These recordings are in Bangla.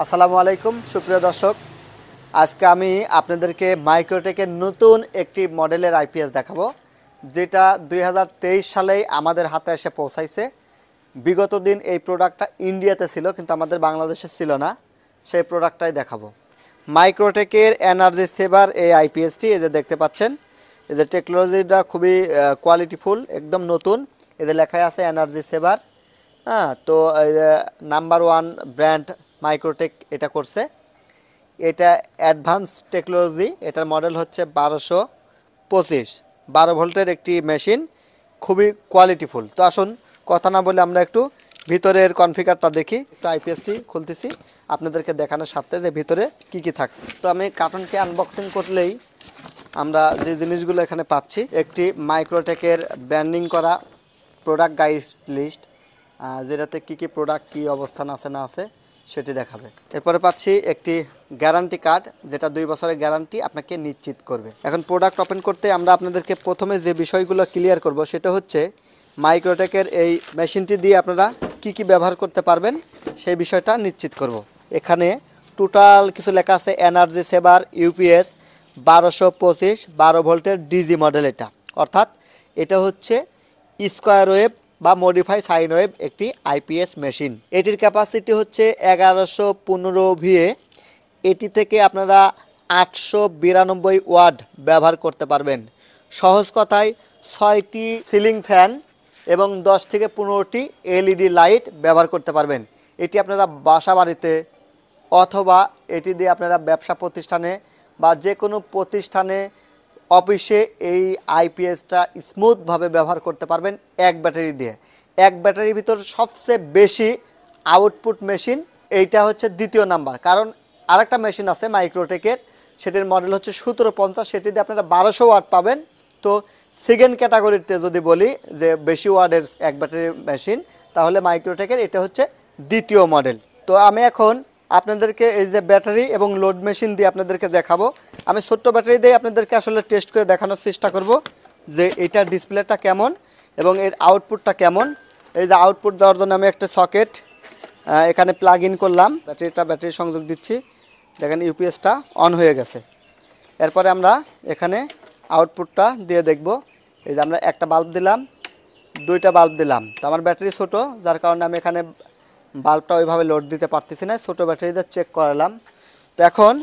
আসসালামু আলাইকুম সুপ্রিয় দর্শক, আজকে আমি আপনাদেরকে মাইক্রোটেকের নতুন একটি মডেলের আইপিএস দেখাবো, যেটা 2023 সালেই আমাদের হাতে এসে পৌঁছাইছে। বিগত দিন এই প্রোডাক্টটা ইন্ডিয়াতে ছিল, কিন্তু আমাদের বাংলাদেশে ছিল না। সেই প্রোডাক্টটাই দেখাবো। মাইক্রোটেকের এনার্জি সেভার এই আইপিএসটি, এই যে দেখতে পাচ্ছেন, এদের টেকনোলজিটা খুবই কোয়ালিটিফুল, একদম নতুন। এদের লেখায় আছে এনার্জি সেভার। হ্যাঁ, তো নাম্বার 1 ব্র্যান্ড মাইক্রোটেক এটা করছে। এটা অ্যাডভান্স টেকনোলজি, এটার মডেল হচ্ছে 1225, 12 ভোল্টের একটি মেশিন, খুবই কোয়ালিটিফুল। তো আসুন কথা না বলে আমরা একটু ভিতরের কনফিগারটা দেখি। একটু আইপিএসটি খুলতেছি আপনাদেরকে দেখানোর স্বার্থে যে ভিতরে কি কি থাকছে। তো আমি কার্টুনকে আনবক্সিং করলেই আমরা যে জিনিসগুলো এখানে পাচ্ছি, একটি মাইক্রোটেকের ব্র্যান্ডিং করা প্রোডাক্ট গাইড লিস্ট, যেটাতে কি কি প্রোডাক্ট কি অবস্থান আছে না আছে সেটি দেখাবে। এরপরে পাচ্ছি একটি গ্যারান্টি কার্ড, যেটা 2 বছরের গ্যারান্টি আপনাকে নিশ্চিত করবে। এখন প্রোডাক্ট ওপেন করতে আমরা আপনাদেরকে প্রথমে যে বিষয়গুলো ক্লিয়ার করব, সেটা হচ্ছে মাইক্রোটেকের এই মেশিনটি দিয়ে আপনারা কি কি ব্যবহার করতে পারবেন সেই বিষয়টা নিশ্চিত করব। এখানে টোটাল কিছু লেখা আছে, এনার্জি সেভার ইউপিএস 1225 12 ভোল্টের ডিজি মডেল। এটা অর্থাৎ এটা হচ্ছে স্কোয়ার ওয়েভ বা মডিফাই সাইন ওয়েভ একটি আইপিএস মেশিন। এটির ক্যাপাসিটি হচ্ছে 1115 ভিএ। এটি থেকে আপনারা 892 ওয়াট ব্যবহার করতে পারবেন। সহজ কথায় 6টি সিলিং ফ্যান এবং 10 থেকে 15টি এলইডি লাইট ব্যবহার করতে পারবেন। এটি আপনারা বাসা বাড়িতে অথবা এটি দিয়ে আপনারা ব্যবসা প্রতিষ্ঠানে বা যে কোনো প্রতিষ্ঠানে, অফিসে এই আইপিএসটা স্মুথভাবে ব্যবহার করতে পারবেন এক ব্যাটারি দিয়ে। এক ব্যাটারির ভিতর সবচেয়ে বেশি আউটপুট মেশিন এইটা হচ্ছে দ্বিতীয় নাম্বার। কারণ আরেকটা মেশিন আছে মাইক্রোটেকের, সেটির মডেল হচ্ছে 1750, সেটি দিয়ে আপনারা 1200 ওয়াট পাবেন। তো সেকেন্ড ক্যাটাগরিতে যদি বলি যে বেশি ওয়াটের এক ব্যাটারি মেশিন, তাহলে মাইক্রোটেকের এটা হচ্ছে দ্বিতীয় মডেল। তো আমি এখন আপনাদেরকে এই যে ব্যাটারি এবং লোড মেশিন দিয়ে আপনাদেরকে দেখাবো। আমি ছোট্ট ব্যাটারি দিয়ে আপনাদেরকে আসলে টেস্ট করে দেখানোর চেষ্টা করব যে এটার ডিসপ্লেটা কেমন এবং এর আউটপুটটা কেমন। এই যে আউটপুট দেওয়ার জন্য আমি একটা সকেট এখানে প্লাগ ইন করলাম, ব্যাটারি সংযোগ দিচ্ছি। দেখেন ইউপিএসটা অন হয়ে গেছে। এরপরে আমরা এখানে আউটপুটটা দিয়ে দেখব। এই যে আমরা একটা বাল্ব দিলাম, 2টা বাল্ব দিলাম। তো আমার ব্যাটারি ছোট, যার কারণে আমি এখানে বাল্বটা ওইভাবে লোড দিতে পারতেছি না, ছোটো ব্যাটারিতে চেক করালাম। তো এখন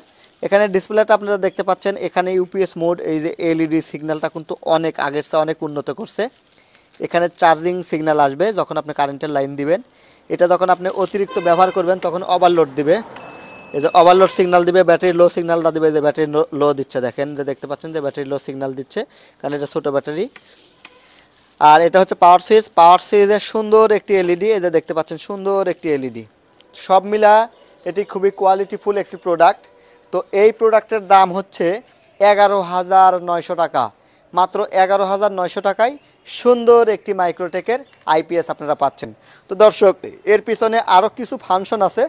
এখানে ডিসপ্লেটা আপনারা দেখতে পাচ্ছেন, এখানে ইউপিএস মোড, এই যে এলইডি সিগন্যালটা কিন্তু অনেক আগের চেয়ে অনেক উন্নত করছে। এখানে চার্জিং সিগন্যাল আসবে যখন আপনি কারেন্টের লাইন দিবেন। এটা যখন আপনি অতিরিক্ত ব্যবহার করবেন তখন ওভারলোড দিবে, এই যে ওভারলোড সিগন্যাল দিবে। ব্যাটারি লো সিগন্যালটা দিবে, যে ব্যাটারি লো দিচ্ছে, দেখেন যে দেখতে পাচ্ছেন যে ব্যাটারি লো সিগন্যাল দিচ্ছে, কারণ এটা ছোটো ব্যাটারি। আর এটা হচ্ছে পাওয়ার সুইচ। পাওয়ার সুইচের সুন্দর একটি এলইডি, এই যে দেখতে পাচ্ছেন সুন্দর একটি এলইডি। সব মিলা এটি খুবই কোয়ালিটিফুল একটি প্রোডাক্ট। তো এই প্রোডাক্টের দাম হচ্ছে 11,900 টাকা। মাত্র 11,900 টাকায় সুন্দর একটি মাইক্রোটেকের আইপিএস আপনারা পাচ্ছেন। তো দর্শক, এর পিছনে আরও কিছু ফাংশন আছে,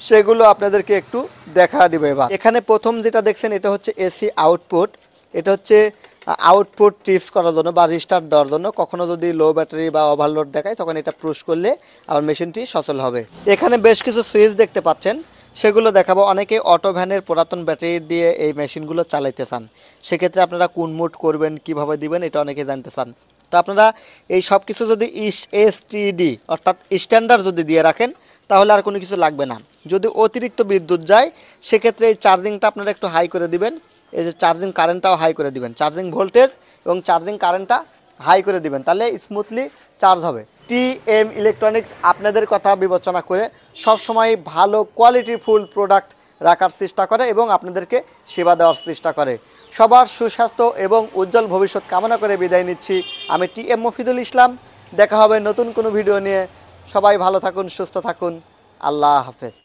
সেগুলো আপনাদেরকে একটু দেখা দিব এবার। এখানে প্রথম যেটা দেখছেন, এটা হচ্ছে এসি আউটপুট। এটা হচ্ছে আউটপুট টিপস করার জন্য বা রিস্টার্ট দেওয়ার জন্য। কখনো যদি লো ব্যাটারি বা ওভারলোড দেখায় তখন এটা পুশ করলে আবার মেশিনটি সচল হবে। এখানে বেশ কিছু সুইচ দেখতে পাচ্ছেন, সেগুলো দেখাবো। অনেকে অটো ভ্যানের পুরাতন ব্যাটারি দিয়ে এই মেশিনগুলো চালাইতে চান, সেক্ষেত্রে আপনারা কোন মোড করবেন, কিভাবে দিবেন, এটা অনেকে জানতে চান। তো আপনারা এই সব কিছু যদি এসটিডি অর্থাৎ স্ট্যান্ডার্ড যদি দিয়ে রাখেন, তাহলে আর কোনো কিছু লাগবে না। যদি অতিরিক্ত বিদ্যুৎ যায়, সেক্ষেত্রে এই চার্জিংটা আপনারা একটু হাই করে দিবেন। এই যে চার্জিং কারেন্টটাও হাই করে দিবেন, চার্জিং ভোল্টেজ এবং চার্জিং কারেন্টটা হাই করে দিবেন, তাহলে স্মুথলি চার্জ হবে। টিএম ইলেকট্রনিক্স আপনাদের কথা বিবেচনা করে সবসময় ভালো কোয়ালিটির ফুল প্রোডাক্ট রাখার চেষ্টা করে এবং আপনাদেরকে সেবা দেওয়ার চেষ্টা করে। সবার সুস্বাস্থ্য এবং উজ্জ্বল ভবিষ্যৎ কামনা করে বিদায় নিচ্ছি। আমি টিএম মফিদুল ইসলাম। দেখা হবে নতুন কোনো ভিডিও নিয়ে। সবাই ভালো থাকুন, সুস্থ থাকুন। আল্লাহ হাফেজ।